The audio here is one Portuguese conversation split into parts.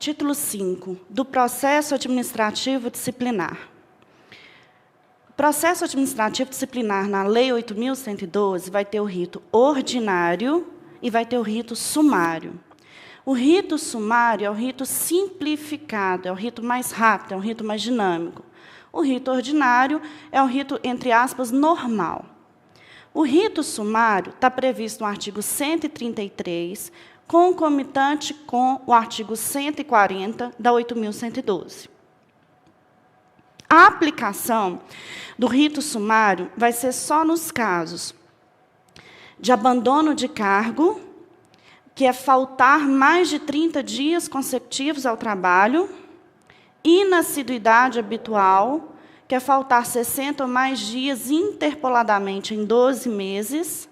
Título 5, do processo administrativo disciplinar. O processo administrativo disciplinar na Lei 8.112 vai ter o rito ordinário e vai ter o rito sumário. O rito sumário é o rito simplificado, é o rito mais rápido, é um rito mais dinâmico. O rito ordinário é o rito, entre aspas, normal. O rito sumário está previsto no artigo 133, concomitante com o artigo 140 da 8.112. A aplicação do rito sumário vai ser só nos casos de abandono de cargo, que é faltar mais de 30 dias consecutivos ao trabalho, inassiduidade habitual, que é faltar 60 ou mais dias interpoladamente em 12 meses,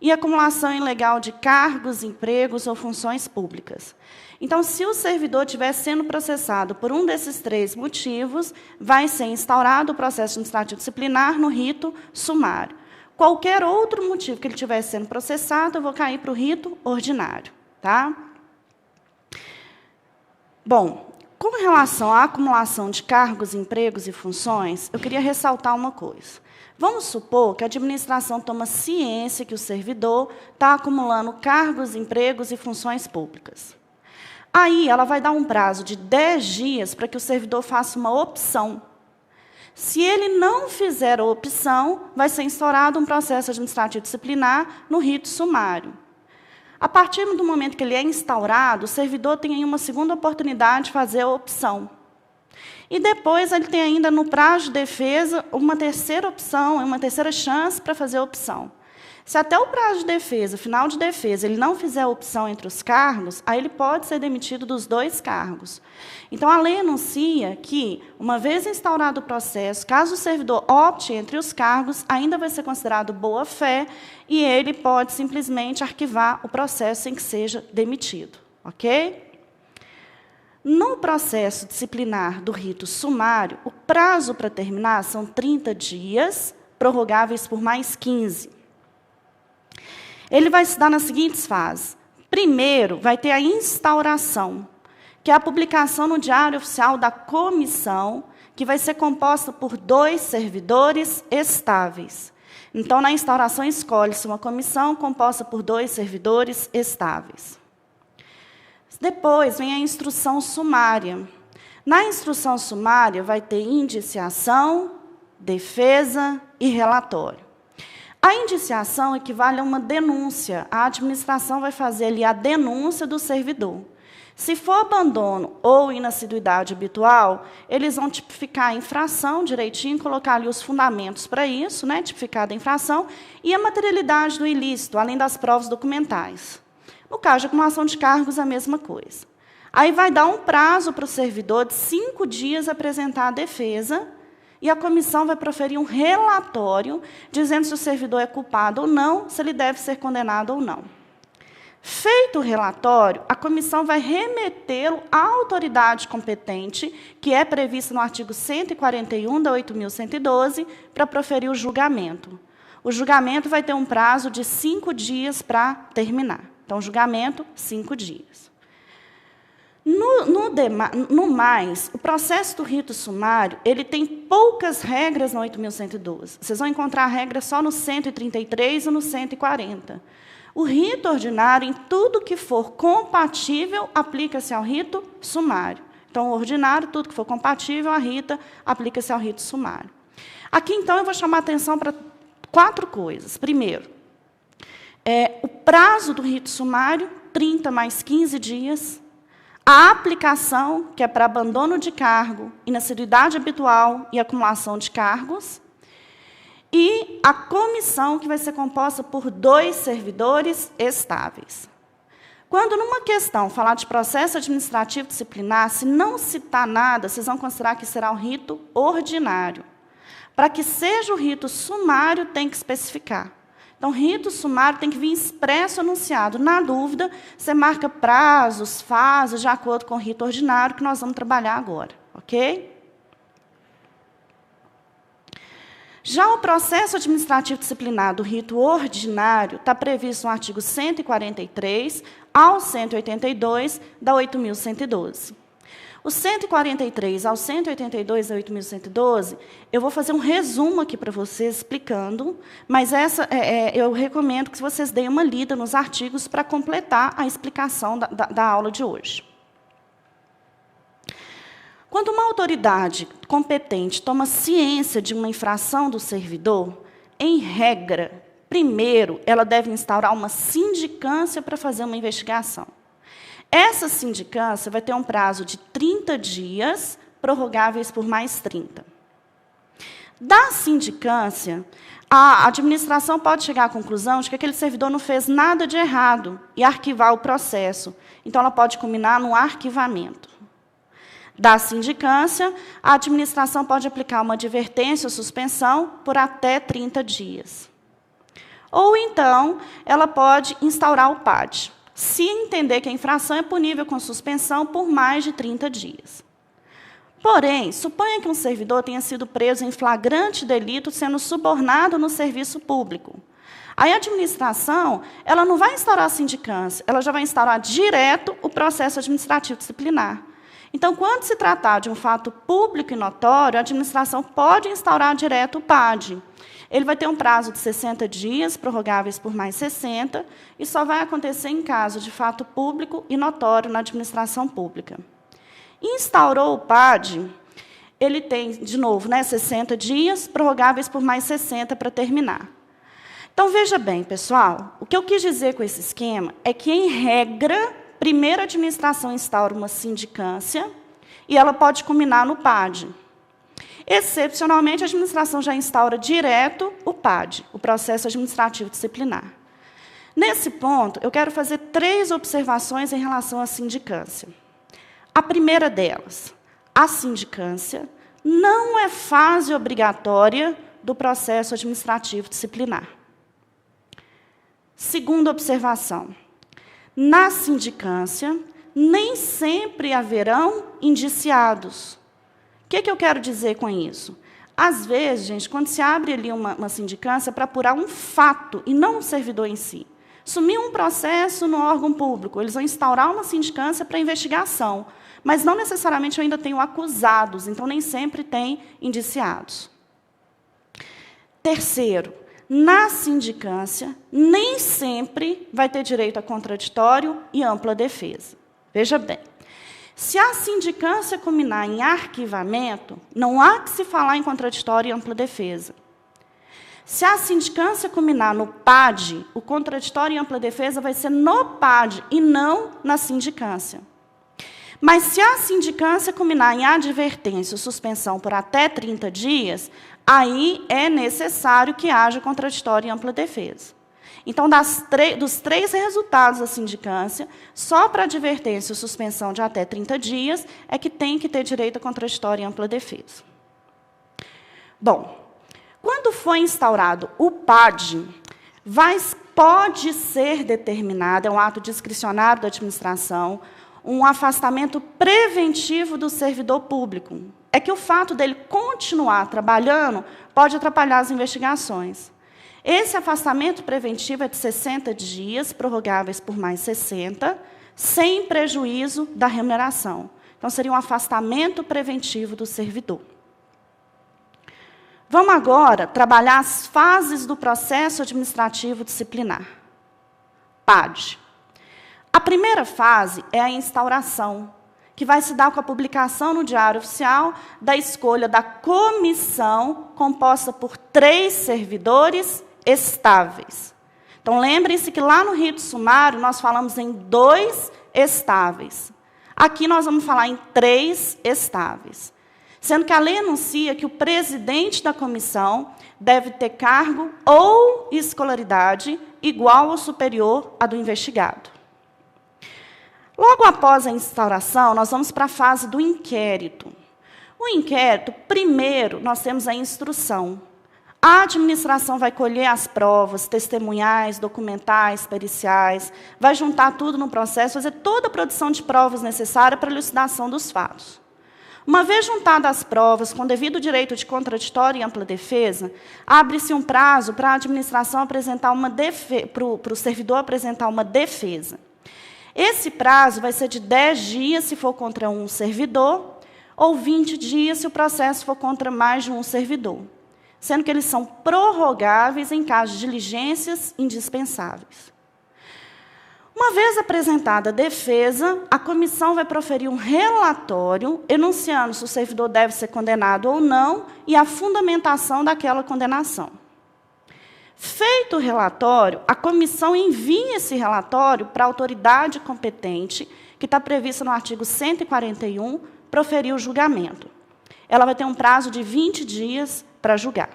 e acumulação ilegal de cargos, empregos ou funções públicas. Então, se o servidor estiver sendo processado por um desses 3 motivos, vai ser instaurado o processo administrativo disciplinar no rito sumário. Qualquer outro motivo que ele estiver sendo processado, eu vou cair para o rito ordinário. Tá? Bom, com relação à acumulação de cargos, empregos e funções, eu queria ressaltar uma coisa. Vamos supor que a administração toma ciência que o servidor está acumulando cargos, empregos e funções públicas. Aí, ela vai dar um prazo de 10 dias para que o servidor faça uma opção. Se ele não fizer a opção, vai ser instaurado um processo administrativo disciplinar no rito sumário. A partir do momento que ele é instaurado, o servidor tem aí uma segunda oportunidade de fazer a opção. E depois ele tem ainda, no prazo de defesa, uma terceira opção, uma terceira chance para fazer a opção. Se até o prazo de defesa, final de defesa, ele não fizer a opção entre os cargos, aí ele pode ser demitido dos 2 cargos. Então, a lei anuncia que, uma vez instaurado o processo, caso o servidor opte entre os cargos, ainda vai ser considerado boa-fé e ele pode simplesmente arquivar o processo sem que seja demitido. Ok? No processo disciplinar do rito sumário, o prazo para terminar são 30 dias, prorrogáveis por mais 15. Ele vai se dar nas seguintes fases. Primeiro, vai ter a instauração, que é a publicação no Diário Oficial da comissão, que vai ser composta por 2 servidores estáveis. Então, na instauração, escolhe-se uma comissão composta por 2 servidores estáveis. Depois vem a instrução sumária. Na instrução sumária vai ter indiciação, defesa e relatório. A indiciação equivale a uma denúncia. A administração vai fazer ali a denúncia do servidor. Se for abandono ou inassiduidade habitual, eles vão tipificar a infração direitinho, colocar ali os fundamentos para isso, né, tipificada a infração, e a materialidade do ilícito, além das provas documentais. No caso de acumulação de cargos, a mesma coisa. Aí vai dar um prazo para o servidor de 5 dias apresentar a defesa, e a comissão vai proferir um relatório dizendo se o servidor é culpado ou não, se ele deve ser condenado ou não. Feito o relatório, a comissão vai remetê-lo à autoridade competente, que é prevista no artigo 141 da 8.112, para proferir o julgamento. O julgamento vai ter um prazo de 5 dias para terminar. Então, julgamento, 5 dias. No mais, o processo do rito sumário ele tem poucas regras na 8.112. Vocês vão encontrar regras só no 133 e no 140. O rito ordinário, em tudo que for compatível, aplica-se ao rito sumário. Então, o ordinário, tudo que for compatível, aplica-se ao rito sumário. Aqui, então, eu vou chamar a atenção para 4 coisas. Primeiro, o prazo do rito sumário, 30 mais 15 dias. A aplicação, que é para abandono de cargo, inassiduidade habitual e acumulação de cargos. E a comissão, que vai ser composta por 2 servidores estáveis. Quando, numa questão, falar de processo administrativo disciplinar, se não citar nada, vocês vão considerar que será o rito ordinário. Para que seja o rito sumário, tem que especificar. Então, rito sumário tem que vir expresso anunciado. Na dúvida, você marca prazos, fases, de acordo com o rito ordinário, que nós vamos trabalhar agora. Ok? Já o processo administrativo disciplinar do rito ordinário está previsto no artigo 143 ao 182 da 8.112. O 143 ao 182 da 8.112, eu vou fazer um resumo aqui para vocês, explicando, mas eu recomendo que vocês deem uma lida nos artigos para completar a explicação da aula de hoje. Quando uma autoridade competente toma ciência de uma infração do servidor, em regra, primeiro, ela deve instaurar uma sindicância para fazer uma investigação. Essa sindicância vai ter um prazo de 30 dias, prorrogáveis por mais 30. Da sindicância, a administração pode chegar à conclusão de que aquele servidor não fez nada de errado e arquivar o processo. Então, ela pode culminar no arquivamento. Da sindicância, a administração pode aplicar uma advertência ou suspensão por até 30 dias. Ou, então, ela pode instaurar o PAD, se entender que a infração é punível com suspensão por mais de 30 dias. Porém, suponha que um servidor tenha sido preso em flagrante delito sendo subornado no serviço público. Aí a administração, ela não vai instaurar a sindicância, ela já vai instaurar direto o processo administrativo disciplinar. Então, quando se tratar de um fato público e notório, a administração pode instaurar direto o PAD. Ele vai ter um prazo de 60 dias, prorrogáveis por mais 60, e só vai acontecer em caso de fato público e notório na administração pública. Instaurou o PAD, ele tem, de novo, 60 dias, prorrogáveis por mais 60 para terminar. Então, veja bem, pessoal, o que eu quis dizer com esse esquema é que, em regra, primeiro a administração instaura uma sindicância e ela pode culminar no PAD. Excepcionalmente, a administração já instaura direto o PAD, o processo administrativo disciplinar. Nesse ponto, eu quero fazer 3 observações em relação à sindicância. A primeira delas, a sindicância não é fase obrigatória do processo administrativo disciplinar. Segunda observação, na sindicância, nem sempre haverão indiciados. O que eu quero dizer com isso? Às vezes, gente, quando se abre ali uma sindicância para apurar um fato e não o servidor em si. Sumiu um processo no órgão público, eles vão instaurar uma sindicância para investigação, mas não necessariamente eu ainda tenho acusados, então nem sempre tem indiciados. Terceiro, na sindicância, nem sempre vai ter direito a contraditório e ampla defesa. Veja bem. Se a sindicância culminar em arquivamento, não há que se falar em contraditório e ampla defesa. Se a sindicância culminar no PAD, o contraditório e ampla defesa vai ser no PAD e não na sindicância. Mas se a sindicância culminar em advertência ou suspensão por até 30 dias, aí é necessário que haja contraditório e ampla defesa. Então, dos 3 resultados da sindicância, só para advertência ou suspensão de até 30 dias é que tem que ter direito a contraditório e ampla defesa. Bom, quando foi instaurado o PAD, pode ser determinado, é um ato discricionário da administração, um afastamento preventivo do servidor público. É que o fato dele continuar trabalhando pode atrapalhar as investigações. Esse afastamento preventivo é de 60 dias, prorrogáveis por mais 60, sem prejuízo da remuneração. Então, seria um afastamento preventivo do servidor. Vamos agora trabalhar as fases do processo administrativo disciplinar. PAD. A primeira fase é a instauração, que vai se dar com a publicação no Diário Oficial da escolha da comissão, composta por 3 servidores estáveis. Então, lembrem-se que lá no rito sumário nós falamos em 2 estáveis. Aqui nós vamos falar em 3 estáveis. Sendo que a lei anuncia que o presidente da comissão deve ter cargo ou escolaridade igual ou superior à do investigado. Logo após a instauração, nós vamos para a fase do inquérito. O inquérito, primeiro, nós temos a instrução. A administração vai colher as provas testemunhais, documentais, periciais, vai juntar tudo no processo, fazer toda a produção de provas necessária para a elucidação dos fatos. Uma vez juntadas as provas, com devido direito de contraditório e ampla defesa, abre-se um prazo para a administração apresentar para o servidor apresentar uma defesa. Esse prazo vai ser de 10 dias, se for contra um servidor, ou 20 dias, se o processo for contra mais de um servidor, sendo que eles são prorrogáveis em caso de diligências indispensáveis. Uma vez apresentada a defesa, a comissão vai proferir um relatório enunciando se o servidor deve ser condenado ou não e a fundamentação daquela condenação. Feito o relatório, a comissão envia esse relatório para a autoridade competente, que está prevista no artigo 141, proferir o julgamento. Ela vai ter um prazo de 20 dias para julgar.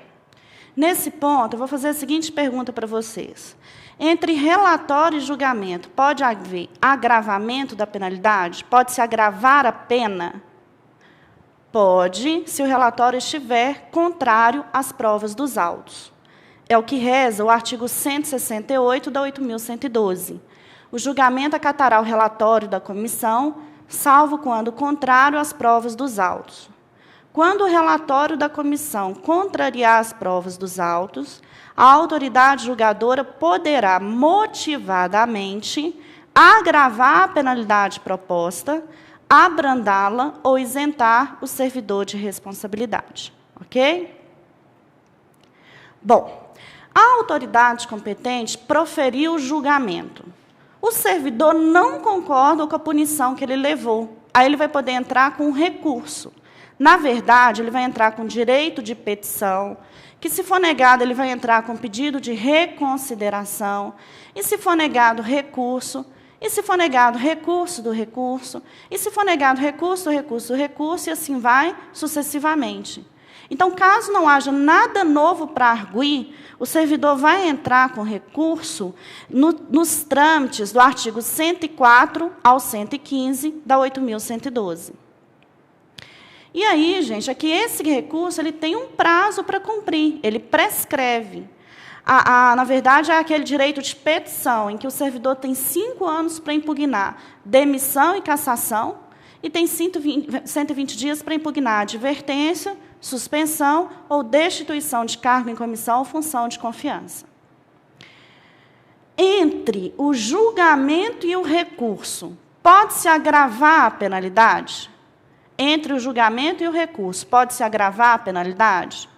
Nesse ponto, eu vou fazer a seguinte pergunta para vocês. Entre relatório e julgamento, pode haver agravamento da penalidade? Pode-se agravar a pena? Pode, se o relatório estiver contrário às provas dos autos. É o que reza o artigo 168 da 8.112. O julgamento acatará o relatório da comissão, salvo quando contrário às provas dos autos. Quando o relatório da comissão contrariar as provas dos autos, a autoridade julgadora poderá motivadamente agravar a penalidade proposta, abrandá-la ou isentar o servidor de responsabilidade. Ok? Bom, a autoridade competente proferiu o julgamento. O servidor não concorda com a punição que ele levou. Aí ele vai poder entrar com um recurso. Na verdade, ele vai entrar com direito de petição, que, se for negado, ele vai entrar com pedido de reconsideração, e, se for negado, recurso, e, se for negado, recurso do recurso, e, se for negado, recurso do recurso do recurso, e assim vai sucessivamente. Então, caso não haja nada novo para arguir, o servidor vai entrar com recurso nos trâmites do artigo 104 ao 115 da 8.112. E aí, gente, aqui esse recurso ele tem um prazo para cumprir, ele prescreve. Na verdade, é aquele direito de petição, em que o servidor tem 5 anos para impugnar demissão e cassação, e tem 120 dias para impugnar advertência, suspensão ou destituição de cargo em comissão ou função de confiança. Entre o julgamento e o recurso, pode-se agravar a penalidade? Entre o julgamento e o recurso, pode-se agravar a penalidade?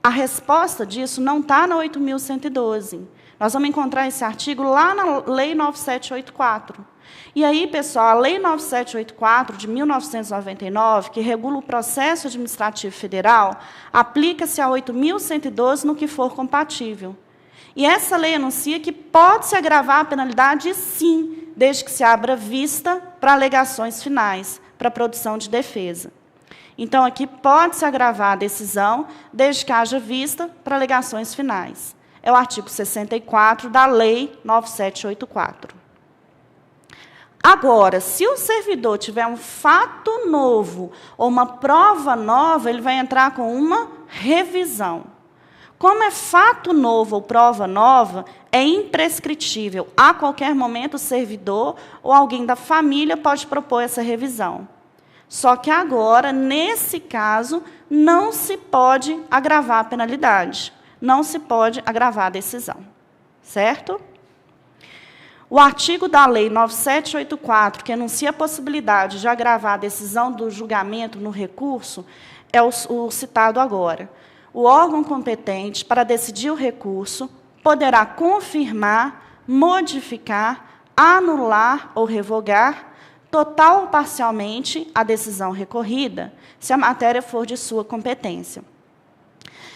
A resposta disso não está na 8.112. Nós vamos encontrar esse artigo lá na Lei 9784. E aí, pessoal, a Lei 9784, de 1999, que regula o processo administrativo federal, aplica-se a 8.112 no que for compatível. E essa lei anuncia que pode-se agravar a penalidade, sim, desde que se abra vista para alegações finais, para a produção de defesa. Então, aqui pode-se agravar a decisão, desde que haja vista para alegações finais. É o artigo 64 da Lei 9784. Agora, se o servidor tiver um fato novo ou uma prova nova, ele vai entrar com uma revisão. Como é fato novo ou prova nova, é imprescritível. A qualquer momento, o servidor ou alguém da família pode propor essa revisão. Só que agora, nesse caso, não se pode agravar a penalidade. Não se pode agravar a decisão. Certo? O artigo da Lei 9784, que anuncia a possibilidade de agravar a decisão do julgamento no recurso, é o citado agora. O órgão competente para decidir o recurso poderá confirmar, modificar, anular ou revogar, total ou parcialmente, a decisão recorrida, se a matéria for de sua competência.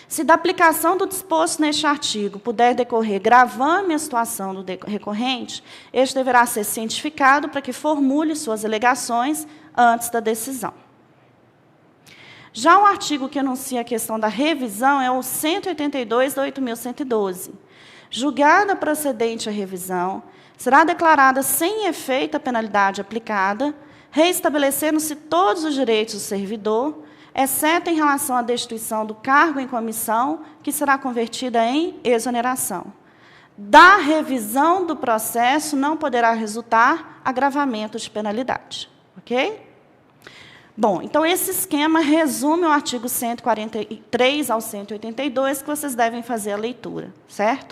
Se da aplicação do disposto neste artigo puder decorrer gravame a situação do recorrente, este deverá ser cientificado para que formule suas alegações antes da decisão. Já o artigo que anuncia a questão da revisão é o 182 da 8.112. Julgada procedente a revisão, será declarada sem efeito a penalidade aplicada, reestabelecendo-se todos os direitos do servidor, exceto em relação à destituição do cargo em comissão, que será convertida em exoneração. Da revisão do processo não poderá resultar agravamento de penalidade. Ok? Bom, então esse esquema resume o artigo 143 ao 182, que vocês devem fazer a leitura, certo?